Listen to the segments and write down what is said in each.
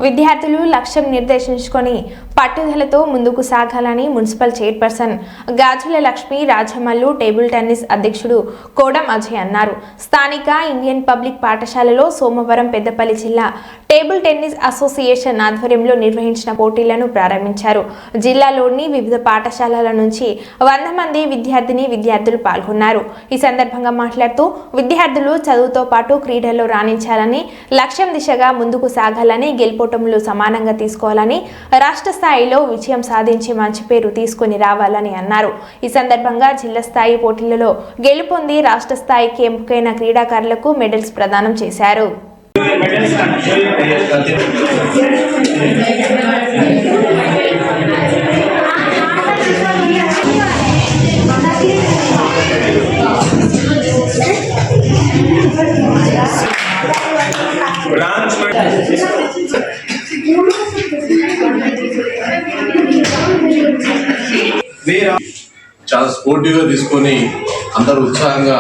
విద్యార్థులు లక్ష్యం నిర్దేశించుకొని పట్టుదలతో ముందుకు సాగాలని మున్సిపల్ చైర్పర్సన్ గాజుల లక్ష్మి రాజమల్లు టేబుల్ టెన్నిస్ అధ్యక్షుడు కోడం అజయ్ అన్నారు. స్థానిక ఇండియన్ పబ్లిక్ పాఠశాలలో సోమవారం పెద్దపల్లి జిల్లా టేబుల్ టెన్నిస్ అసోసియేషన్ ఆధ్వర్యంలో నిర్వహించిన పోటీలను ప్రారంభించారు. జిల్లాలోని వివిధ పాఠశాలల నుంచి 100 మంది విద్యార్థులు పాల్గొన్నారు. ఈ సందర్భంగా మాట్లాడుతూ విద్యార్థులు చదువుతో పాటు క్రీడల్లో రాణించాలని, లక్ష్యం దిశగా ముందుకు సాగాలని, గెలుపోటములు సమానంగా తీసుకోవాలని, రాష్ట్ర స్థాయిలో విజయం సాధించి మంచి పేరు తీసుకుని రావాలని అన్నారు. ఈ సందర్భంగా జిల్లా స్థాయి పోటీలలో గెలుపొంది రాష్ట్ర స్థాయికి ఎంపికైన క్రీడాకారులకు మెడల్స్ ప్రదానం చేశారు. చాలా స్పోర్టివ్గా తీసుకొని అందరూ ఉత్సాహంగా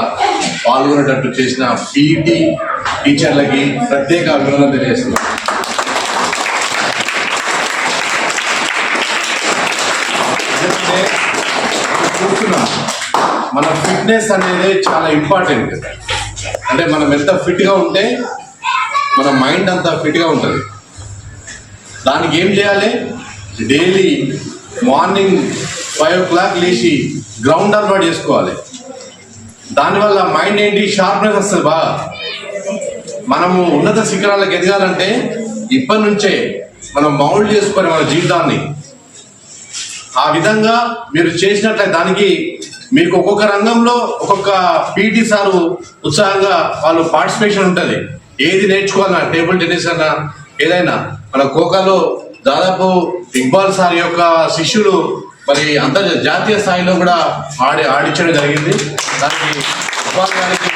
పాల్గొనేటట్టు చేసిన పీఈటీ టీచర్లకి ప్రత్యేక అభినందన తెలియజేస్తున్నాం. చూస్తున్నాం, మన ఫిట్నెస్ అనేది చాలా ఇంపార్టెంట్. అంటే మనం ఎంత ఫిట్గా ఉంటే మన మైండ్ అంత ఫిట్గా ఉంటుంది. దానికి ఏం చేయాలి? డైలీ మార్నింగ్ 5 o'clock లేచి గ్రౌండ్ అలవాటు చేసుకోవాలి. దానివల్ల మైండ్ ఏంటి, షార్ప్నెస్ వస్తుంది. బాగా మనము ఉన్నత శిఖరాలకు ఎదగాలంటే ఇప్పటి నుంచే మనం మౌల్డ్ చేసుకొని మన జీవితాన్ని ఆ విధంగా మీరు చేసినట్లయితే దానికి మీకు ఒక్కొక్క రంగంలో ఒక్కొక్క పీటీ సారు ఉత్సాహంగా వాళ్ళు పార్టిసిపేషన్ ఉంటుంది. ఏది నేర్చుకోవాలన్నా, టేబుల్ టెన్నిస్ అన్నా ఏదైనా. మన ఖోఖోలో దాదాపు ఇక్బాల్ సార్ యొక్క శిష్యులు మరి జాతీయ స్థాయిలో కూడా ఆడించడం జరిగింది. దానికి ఇక్బాల్ గారికి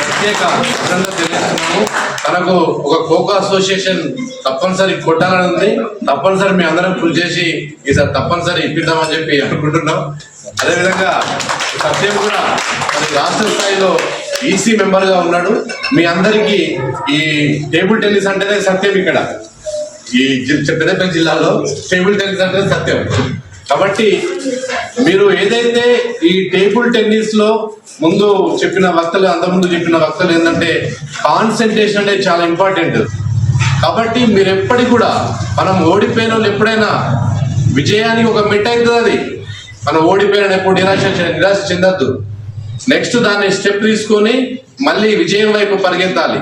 ప్రత్యేక అభినందన తెలియజేస్తున్నాము. తనకు ఒక ఖోఖో అసోసియేషన్ తప్పనిసరి కొట్టాలని ఉంది. తప్పనిసరి మీ అందరం కృషి చేసి ఈసారి తప్పనిసరి ఇప్పిద్దామని చెప్పి అనుకుంటున్నాం. అదేవిధంగా సత్యం కూడా మరి రాష్ట్ర స్థాయిలో ఈసీ మెంబర్గా ఉన్నాడు. మీ అందరికీ ఈ టేబుల్ టెన్నిస్ అంటేనే సత్యం. ఇక్కడ ఈ పెద్దపల్లి జిల్లాలో టేబుల్ టెన్నిస్ అంటే సత్యం. కాబట్టి మీరు ఏదైతే ఈ టేబుల్ టెన్నిస్ లో ముందు చెప్పిన వక్తలు, అంతకుముందు చెప్పిన వక్తలు ఏంటంటే కాన్సన్ట్రేషన్ అనేది చాలా ఇంపార్టెంట్. కాబట్టి మీరు ఎప్పటికి కూడా మనం ఓడిపోయిన వాళ్ళు ఎప్పుడైనా విజయానికి ఒక మెట్ అవుతుంది. అది మనం ఓడిపోయిన ఎప్పుడు నిరాశ చెందద్దు. నెక్స్ట్ దాన్ని స్టెప్ తీసుకొని మళ్ళీ విజయం వైపు పరిగెత్తాలి.